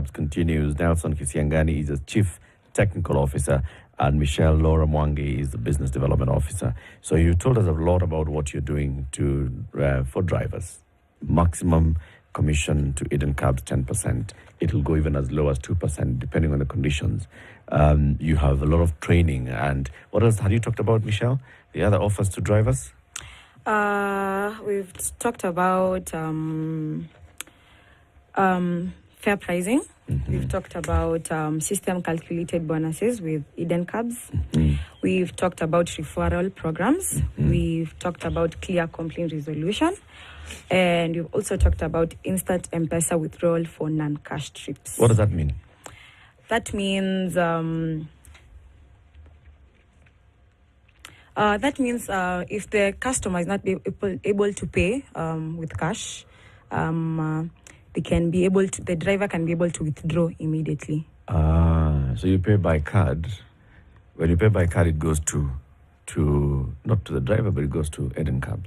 continues. Nelson Kisiangani is the Chief Technical Officer, and Michelle Laura Mwangi is the Business Development Officer. So you told us a lot about what you're doing for drivers. Maximum commission to Edencabs 10%. It will go even as low as 2% depending on the conditions. You have a lot of training. And what else have you talked about, Michelle? The other offers to drivers? We've talked about fair pricing. Mm-hmm. We've talked about system calculated bonuses with Edencabs. Mm-hmm. We've talked about referral programs. Mm-hmm. We've talked about clear complaint resolution. And we've also talked about instant M-Pesa withdrawal for non-cash trips. What does that mean? That means if the customer is not able to pay with cash, the driver can be able to withdraw immediately. So you pay by card. When you pay by card, it goes to not to the driver, but it goes to Edencabs.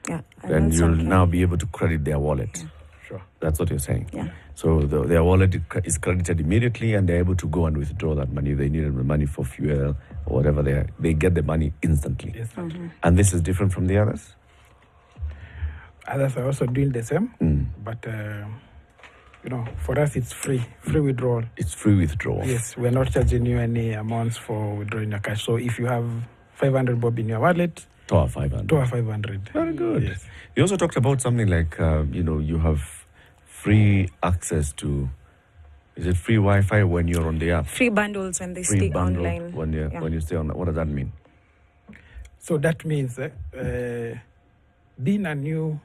Yeah. And you'll now be able to credit their wallet. Yeah. Sure. That's what you're saying. Yeah. So their wallet is credited immediately, and they're able to go and withdraw that money. They needed the money for fuel or whatever. They get the money instantly. Yes. Mm-hmm. And this is different from the others? Others are also doing the same, but for us it's free withdrawal. It's free withdrawal. Yes, we're not charging you any amounts for withdrawing your cash. So if you have 500 bob in your wallet, to 500. Very good. Yes. You also talked about something like you have free access to. Is it free Wi-Fi when you're on the app? Free bundles when they stay online. When you stay online. What does that mean? So that means being a new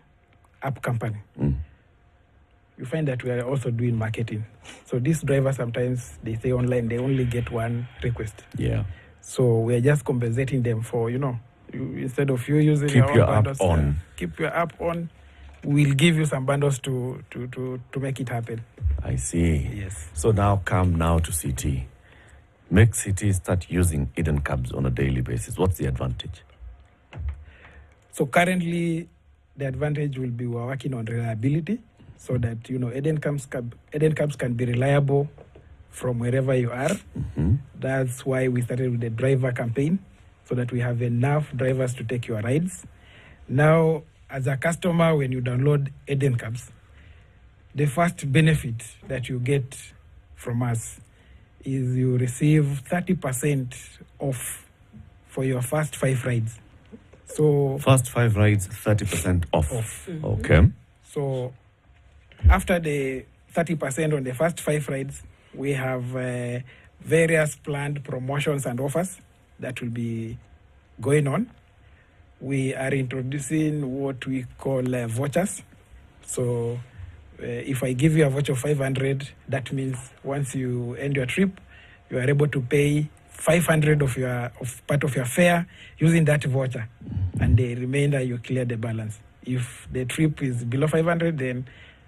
app company, you find that we are also doing marketing. So these drivers sometimes they stay online, they only get one request. Yeah. So we are just compensating them for instead of you using keep your own bundles, app on. Keep your app on. We'll give you some bundles to make it happen. I see. Yes. So now come to CT. Make CT start using Edencabs on a daily basis. What's the advantage? So currently, the advantage will be we're working on reliability, so that Edencabs can be reliable from wherever you are. Mm-hmm. That's why we started with the driver campaign, so that we have enough drivers to take your rides. Now, as a customer, when you download Edencabs, the first benefit that you get from us is you receive 30% off for your first 5 rides. So first 5 rides, 30% off. Mm-hmm. Okay. So after the 30% on the first 5 rides, we have various planned promotions and offers that will be going on. We are introducing what we call vouchers. So if I give you a voucher of 500, that means once you end your trip, you are able to pay 500 of part of your fare using that voucher, and the remainder you clear the balance. If the trip is below 500, then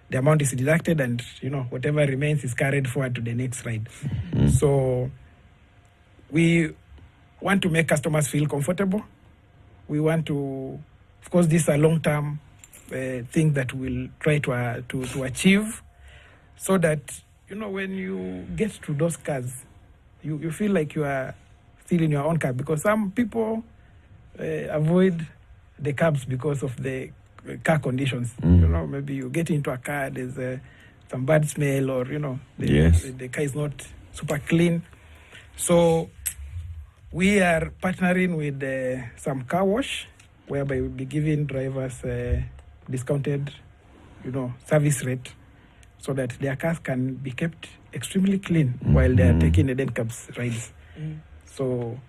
the amount is deducted, and whatever remains is carried forward to the next ride. Mm-hmm. So we want to make customers feel comfortable. We want to, of course, this is a long-term thing that we'll try to achieve, so that when you get to those cars, you feel like you are still in your own car, because some people avoid the cabs because of the car conditions. Maybe you get into a car, there's some bad smell, or the car is not super clean. So we are partnering with some car wash, whereby we'll be giving drivers discounted service rate, so that their cars can be kept extremely clean while they are taking Edencabs rides. So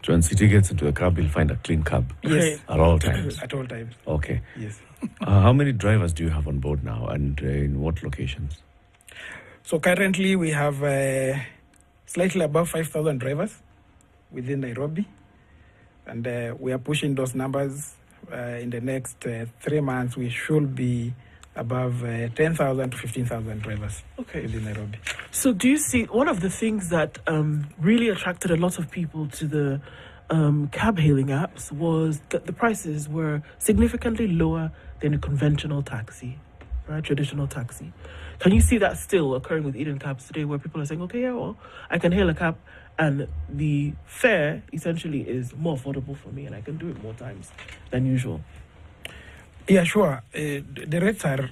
when CT gets into a cab, he'll find a clean cab. Yes. At all times. At all times. Okay. Yes. How many drivers do you have on board now, and in what locations? So currently we have slightly above 5,000 drivers within Nairobi, and we are pushing those numbers. In the next 3 months, we should be above 10,000 to 15,000 drivers within Nairobi. So do you see, one of the things that really attracted a lot of people to the cab hailing apps was that the prices were significantly lower than a conventional taxi? right? Traditional taxi. Can you see that still occurring with Edencabs today, where people are saying, okay, yeah, well, I can hail a cab, and the fare essentially is more affordable for me, and I can do it more times than usual? Yeah, sure. The rates are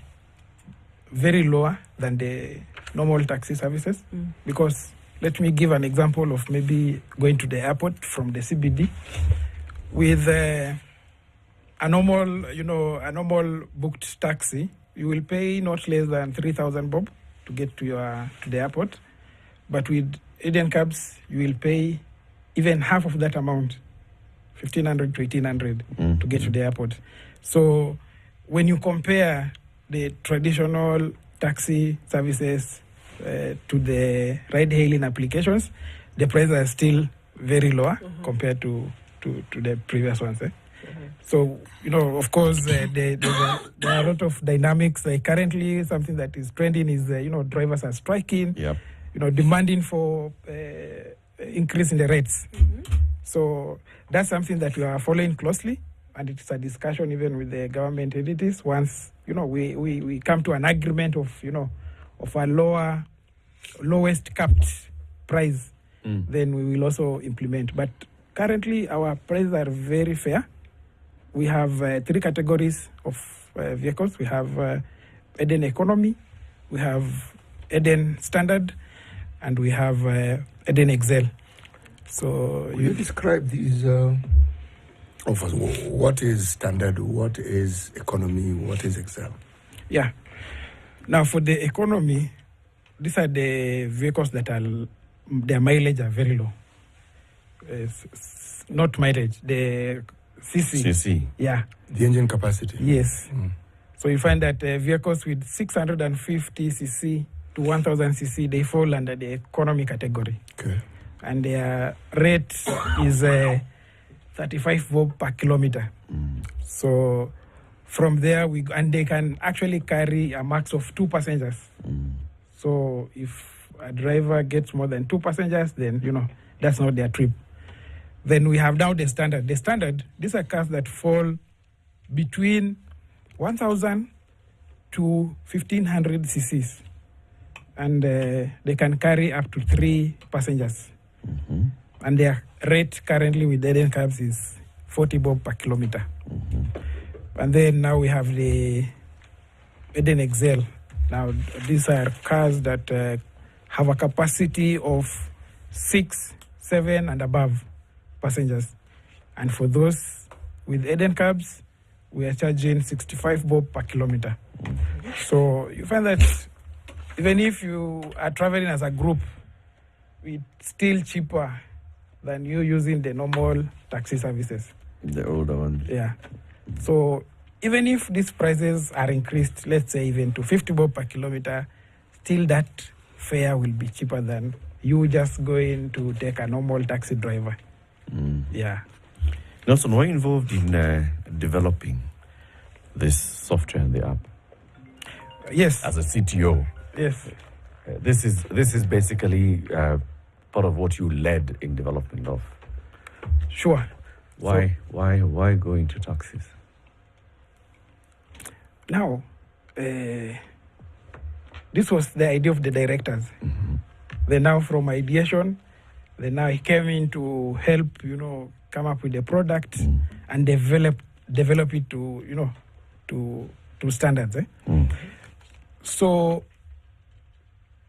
very lower than the normal taxi services because let me give an example of maybe going to the airport from the CBD with a normal booked taxi. You will pay not less than 3,000 bob to get to the airport, but with Edencabs you will pay even half of that amount, 1,500 to 1,800 to get to the airport. So when you compare the traditional taxi services to the ride-hailing applications, the prices are still very lower compared to the previous ones. So, of course, there are a lot of dynamics. Currently, something that is trending is, drivers are striking, demanding for increase in the rates. So that's something that we are following closely, and it's a discussion even with the government entities. Once, we come to an agreement of a lowest capped price, then we will also implement. But currently, our prices are very fair. We have 3 categories of vehicles. We have Eden Economy, we have Eden Standard, and we have Eden Excel. So you describe these offers. What is Standard? What is Economy? What is Excel? Yeah. Now for the Economy, these are the vehicles that their mileage are very low. It's not mileage, the CC. Yeah. The engine capacity. Yes. So you find that vehicles with 650 cc to 1000 cc, they fall under the economy category. Okay. And their rate is 35 bob per kilometer. So from there, they can actually carry a max of 2 passengers. So if a driver gets more than 2 passengers, then, that's not their trip. Then we have now the Standard. The Standard, these are cars that fall between 1,000 to 1,500 cc's. And they can carry up to 3 passengers. And their rate currently with Edencabs is 40 bob per kilometer. And then now we have the Eden Excel. Now these are cars that have a capacity of 6, 7 and above passengers. And for those with Edencabs, we are charging 65 bob per kilometer. So you find that even if you are traveling as a group, it's still cheaper than you using the normal taxi services. The older ones. Yeah. So even if these prices are increased, let's say even to 50 bob per kilometer, still that fare will be cheaper than you just going to take a normal taxi driver. Yeah. Nelson, were you involved in developing this software and the app? Yes. As a CTO? Yes. This is basically part of what you led in development of. Sure. Why go into taxis? Now, this was the idea of the directors. Then now from ideation, then now he came in to help, come up with a product and develop it to, to standards. So,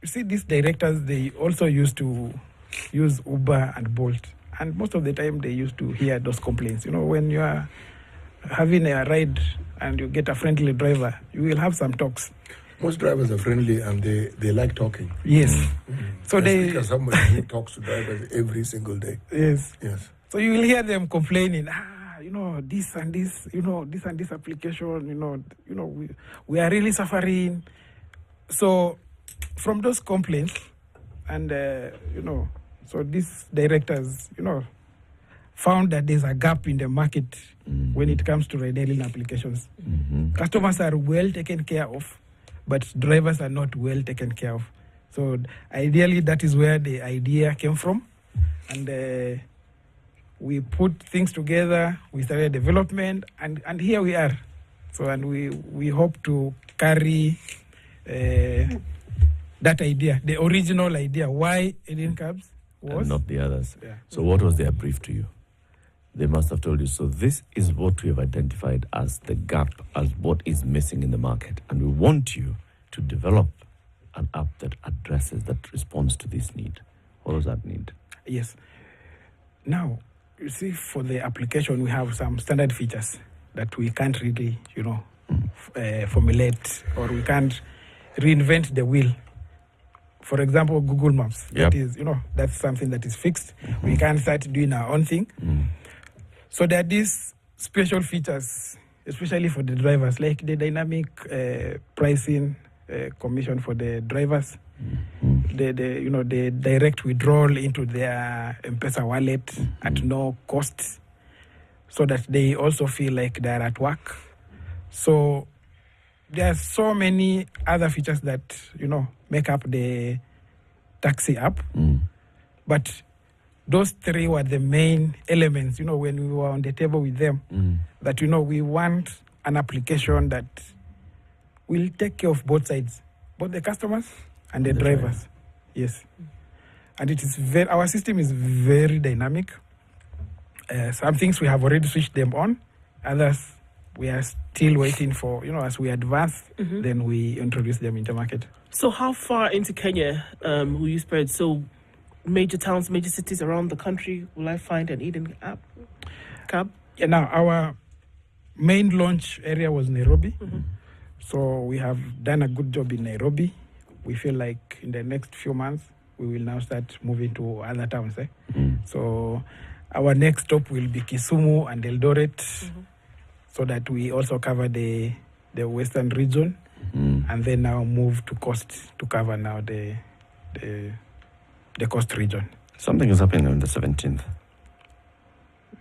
you see, these directors, they also used to use Uber and Bolt. And most of the time, they used to hear those complaints. When you are having a ride and you get a friendly driver, you will have some talks. Most drivers are friendly and they like talking. Yes. So I speak as somebody who talks to drivers every single day. Yes. Yes. So you will hear them complaining, this and this, this and this application, we are really suffering. So from those complaints, and so these directors, found that there's a gap in the market when it comes to ride-hailing applications. Customers are well taken care of, but drivers are not well taken care of. So ideally, that is where the idea came from, and we put things together. We started development, and here we are. So, and we hope to carry that idea, the original idea, why Edencabs was. And not the others. Yeah. So what was their brief to you? They must have told you, so this is what we have identified as the gap, as what is missing in the market. And we want you to develop an app that addresses, that responds to this need. What does that need? Yes. Now, you see, for the application, we have some standard features that we can't really, formulate, or we can't reinvent the wheel. For example, Google Maps. Yep. That is, that's something that is fixed. We can't start doing our own thing. So there are these special features, especially for the drivers, like the dynamic pricing commission for the drivers, the direct withdrawal into their M-Pesa wallet at no cost, so that they also feel like they're at work. So there are so many other features that, make up the taxi app. But those three were the main elements, when we were on the table with them, that, we want an application that will take care of both sides, both the customers and the drivers. Yes. And it is our system is very dynamic. Some things we have already switched them on. Others we are still waiting for, as we advance, then we introduce them into market. So how far into Kenya will you spread? So major towns, major cities around the country, will I find an Eden app? Cab? Yeah, now our main launch area was Nairobi. So we have done a good job in Nairobi. We feel like in the next few months, we will now start moving to other towns. So our next stop will be Kisumu and Eldoret, so that we also cover the western region, and then now move to coast to cover now the coast region. Something is happening on the 17th.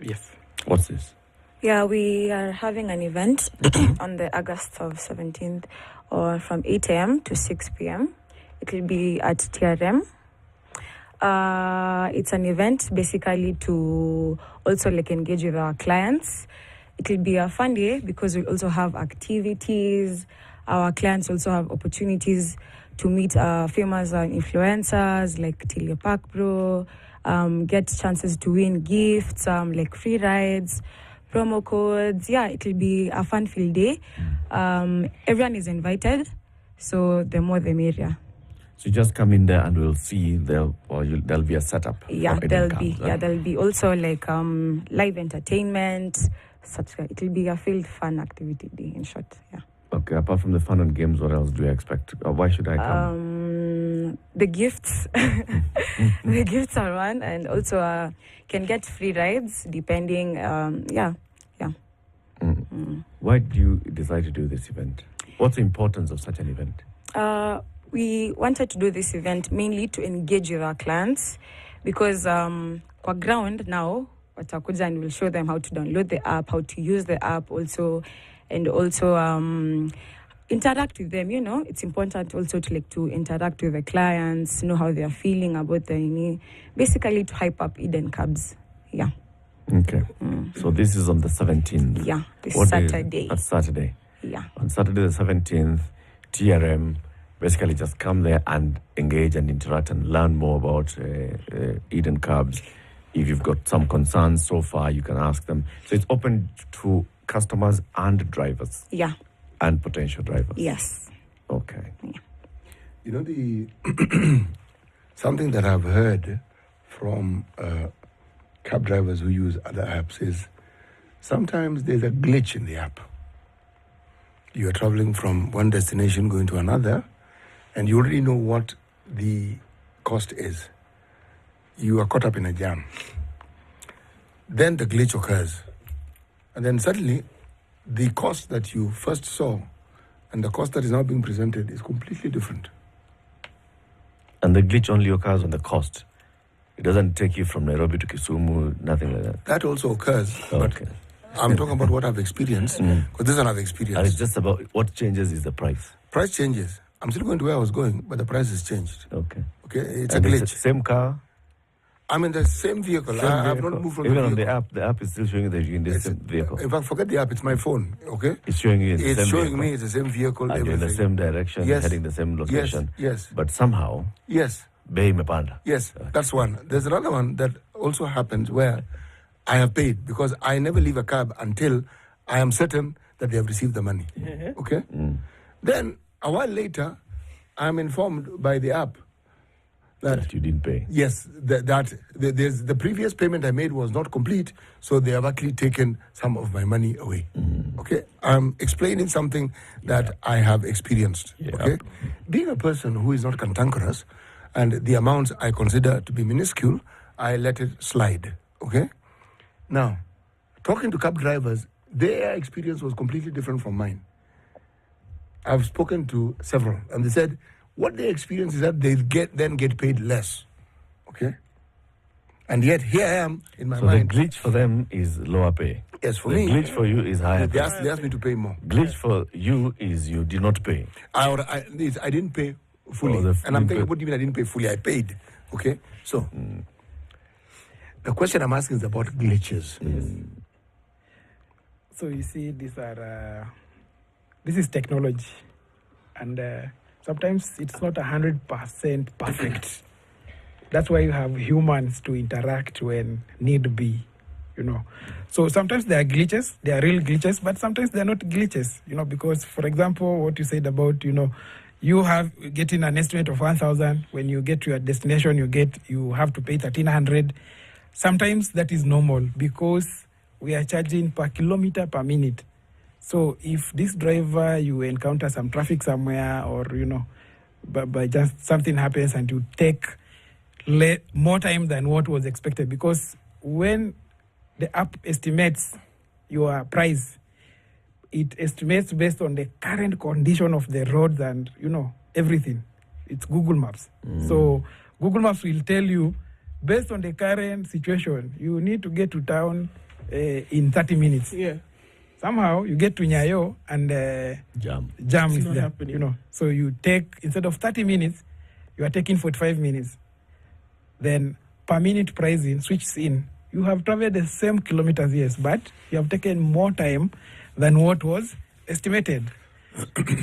Yes. What's this? Yeah, we are having an event on the August of 17th, or from 8 a.m. to 6 p.m. It will be at TRM. It's an event basically to also engage with our clients. It will be a fun day because we'll also have activities. Our clients also have opportunities to meet famous influencers like Tilly Park Bro, get chances to win gifts, like free rides, promo codes. Yeah, it will be a fun-filled day. Everyone is invited, so the more the merrier. So you just come in there and we'll see there'll be a setup. Yeah, there'll be also like live entertainment. It will be a filled fun activity day, in short. Yeah. Okay, apart from the fun and games, what else do you expect? Why should I come? The gifts. The gifts are one, and also can get free rides depending. Why do you decide to do this event? What's the importance of such an event? We wanted to do this event mainly to engage with our clients, because kwa ground now, watakuja and we'll show them how to download the app, how to use the app also, and also interact with them. It's important also to interact with the clients, know how they are feeling about basically to hype up Edencabs. Yeah. Okay. So this is on the 17th. Yeah, this Saturday. That's Saturday. Yeah. On Saturday the 17th, TRM, basically just come there and engage and interact and learn more about Edencabs. If you've got some concerns so far, you can ask them. So it's open to customers and drivers. Yeah. And potential drivers. Yes. Okay. Yeah. The something that I've heard from cab drivers who use other apps is sometimes there's a glitch in the app. You are traveling from one destination going to another, and you already know what the cost is. You are caught up in a jam. Then the glitch occurs. And then suddenly, the cost that you first saw and the cost that is now being presented is completely different. And the glitch only occurs on the cost. It doesn't take you from Nairobi to Kisumu, nothing like that. That also occurs. Okay. But I'm talking about what I've experienced, because this is what I've experienced. And it's just about what changes is the price. Price changes. I'm still going to where I was going, but the price has changed. Okay. Okay, it's and a glitch. It's the same car? I'm in the same vehicle. Same I have vehicle. not moved from Even the on vehicle. the app is still showing that you're in the same vehicle. In fact, forget the app. It's my phone. Okay. It's showing you in the It's same showing vehicle. me it's the same vehicle. And you're in the everything. same direction, Yes. heading the same location. Yes. But somehow, Yes. bei imepanda. Yes. That's one. There's another one that also happens where I have paid because I never leave a cab until I am certain that they have received the money. Okay. Then a while later, I'm informed by the app That you didn't pay. yes, the previous payment I made was not complete, so they have actually taken some of my money away. Okay, I'm explaining something that I have experienced. Yeah. Okay, being a person who is not cantankerous, and the amounts I consider to be minuscule, I let it slide. Okay, now talking to cab drivers, their experience was completely different from mine. I've spoken to several, and they said what they experience is that they then get paid less. Okay? And yet here I am in my So mind. the glitch for them is lower pay. Yes, for The me, glitch for you is higher they pay. asked me to pay more. Glitch for you is you did not pay. I didn't pay fully. Oh, the and I'm fully thinking, pay- what do you mean I didn't pay fully? I paid. Okay? So, the question I'm asking is about glitches. So you see, these are this is technology, and sometimes it's not 100% perfect. That's why you have humans to interact when need be, So sometimes there are glitches, they are real glitches, but sometimes they are not glitches, because, for example, what you said about, you have getting an estimate of 1,000. When you get to your destination, you have to pay 1,300. Sometimes that is normal because we are charging per kilometer per minute. So if this driver, you encounter some traffic somewhere or, but just something happens and you take more time than what was expected, because when the app estimates your price, it estimates based on the current condition of the roads and, everything. It's Google Maps. So Google Maps will tell you, based on the current situation, you need to get to town in 30 minutes. Yeah. Somehow you get to Nyayo and Jam. jam It's is not there. happening. So you take, instead of 30 minutes, you are taking 45 minutes. Then per minute pricing switches in. You have traveled the same kilometers, yes, but you have taken more time than what was estimated.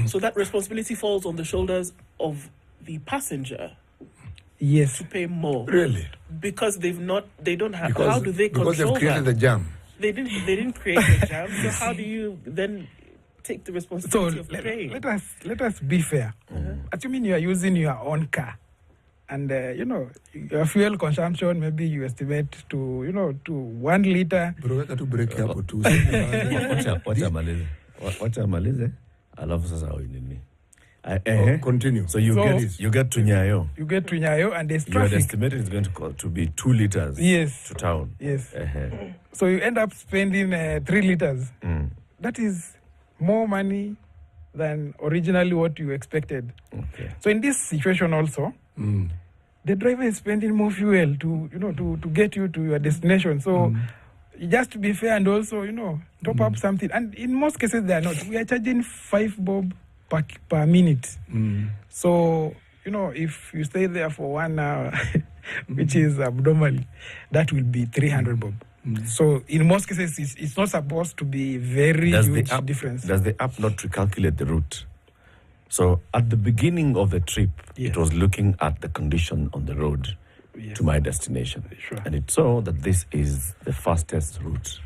So that responsibility falls on the shoulders of the passenger Yes. to pay more Really? because they don't have. Because, How do they because control they've created that? the jam. They didn't create the jam. So how do you then take the So responsibility of paying? let us be fair. Assuming you are using your own car, and your fuel consumption, maybe you estimate to 1 liter. Bro, weka tu break hapo tu. Wacha malize. Alafu sasa nini? Continue. So you get to Nyayo. You get to Nyayo and there's You had traffic. estimated it's going to be 2 liters Yes. to town. Yes. Uh-huh. So you end up spending 3 liters. That is more money than originally what you expected. Okay. So in this situation also, the driver is spending more fuel to get you to your destination. So just to be fair and also, top up something. And in most cases they are not. We are charging 5 bob per minute. So, if you stay there for 1 hour, which is abnormal, that will be 300 bob. So in most cases, it's not supposed to be very huge difference. Does the app not recalculate the route? So at the beginning of the trip, it was looking at the condition on the road to my destination. Sure. And it saw that this is the fastest route.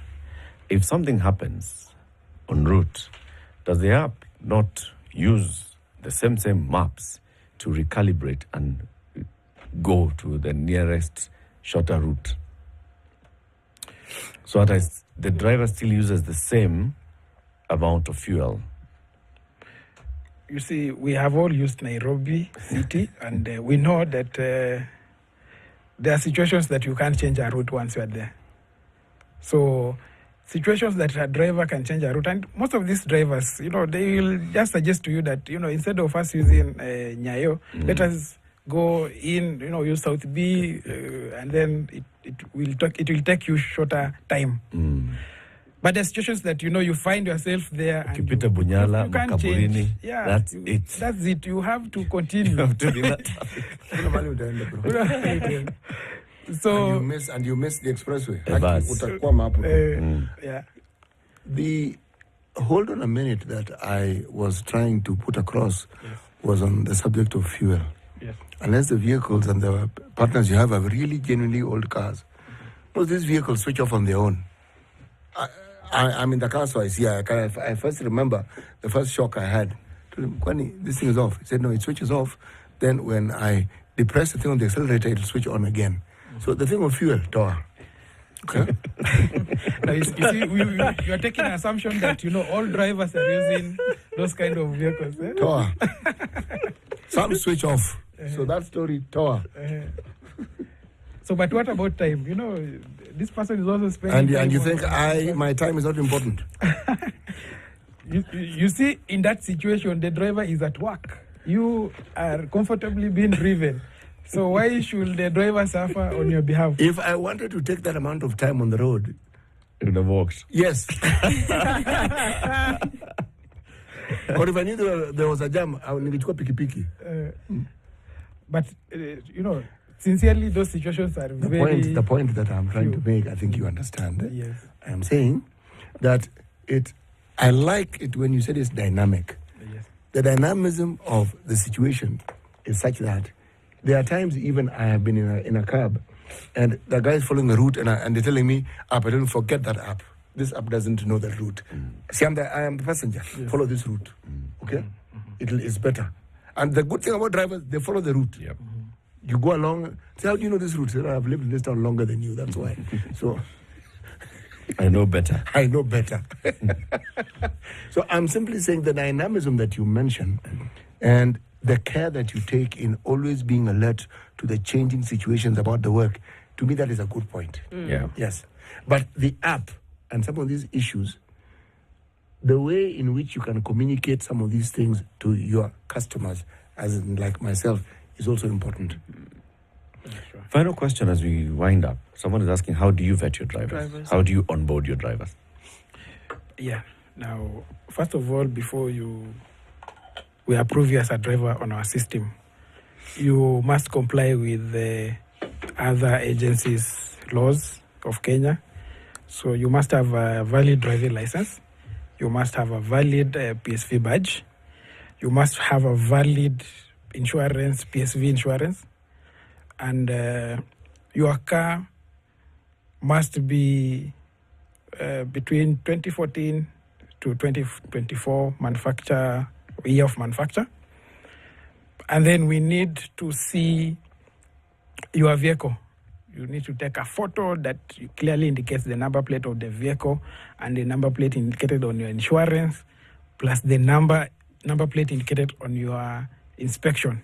If something happens en route, does the app not use the same maps to recalibrate and go to the nearest shorter route? So that the driver still uses the same amount of fuel. You see, we have all used Nairobi city, and we know that there are situations that you can't change a route once you are there. So situations that a driver can change a route, and most of these drivers, they will just suggest to you that, instead of us using Nyayo, let us go in, use South B, and then it will take you shorter time. But there are situations that, you find yourself there and Ukipita Bunyala, you can't Makaburini, change. Yeah, that's it. That's it. You have to continue. You have to be in that traffic. So and you miss the expressway. A bus. Utakwama hapo. yeah. The hold on a minute that I was trying to put across was on the subject of fuel. Yes. Unless the vehicles and the partners you have really genuinely old cars, most of these vehicles switch off on their own. I'm in the car, so I see. I first remember the first shock I had. Told him, Kwani, this thing is off. He said, no, it switches off. Then when I depress the thing on the accelerator, it'll switch on again. So the thing of fuel, Toa. Okay. Now, you see, you are taking an assumption that, all drivers are using those kind of vehicles. Eh? Toa. Some switch off. So that story, Toa. So, but what about time? This person is also spending time. And you think my time is not important? You see, in that situation, the driver is at work. You are comfortably being driven. So why should the driver suffer on your behalf? If I wanted to take that amount of time on the road, it would have walked. Yes. Or if I knew there was a jam, I would ningechukua pikipiki. But sincerely, those situations are the point that I'm trying to make, I think you understand. Yes. I am saying that I like it when you said it's dynamic. Yes. The dynamism of the situation is such that there are times even I have been in a cab and the guy is following a route and they're telling me, I don't forget that app. This app doesn't know that route. See, I am the passenger. Yes. Follow this route. Okay? It's better. And the good thing about drivers, they follow the route. Yep. You go along, say, how do you know this route? Say, I've lived in this town longer than you, that's why. So I know better. I know better. So I'm simply saying the dynamism that you mentioned and the care that you take in always being alert to the changing situations about the work, to me that is a good point. Yeah. Yes. But the app and some of these issues, the way in which you can communicate some of these things to your customers, as in like myself, is also important. Sure. Final question as we wind up. Someone is asking, how do you vet your drivers? How do you onboard your drivers? Yeah. Now, first of all, before we approve you as a driver on our system, you must comply with the other agencies' laws of Kenya. So you must have a valid driving license. You must have a valid PSV badge. You must have a valid insurance, PSV insurance. And your car must be between 2014 to 2024 year of manufacture. And then we need to see your vehicle. You need to take a photo that clearly indicates the number plate of the vehicle and the number plate indicated on your insurance, plus the number plate indicated on your inspection.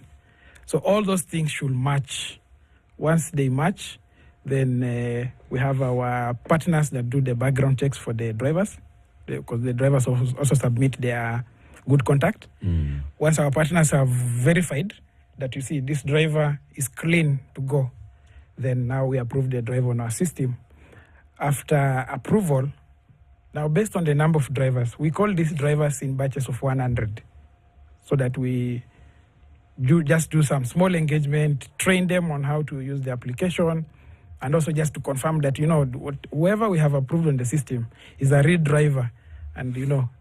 So all those things should match. Once they match, then we have our partners that do the background checks for the drivers, because the drivers also submit their good contact. Once our partners have verified that you see this driver is clean to go, then now we approve the driver on our system. After approval, now based on the number of drivers, we call these drivers in batches of 100, so that we do some small engagement, train them on how to use the application, and also just to confirm that, whoever we have approved on the system is a real driver, and,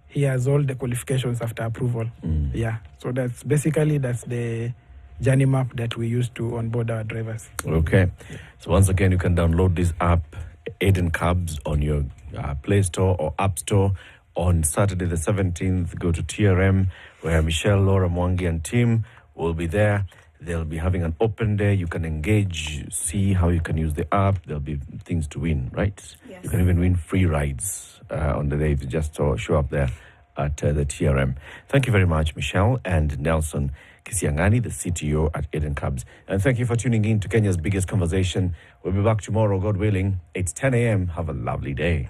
he has all the qualifications after approval. Yeah, so that's the journey map that we use to onboard our drivers. Okay. So once again, you can download this app, Edencabs, on your Play Store or App Store. On Saturday the 17th, go to TRM, where Michelle, Laura Mwangi and team will be there. They'll be having an open day. You can engage, see how you can use the app. There'll be things to win, right? Yes. You can even win free rides on the day if you just show up there at the TRM. Thank you very much, Michelle and Nelson Kisiangani, the CTO at Edencabs. And thank you for tuning in to Kenya's biggest conversation. We'll be back tomorrow, God willing. It's 10 a.m. Have a lovely day.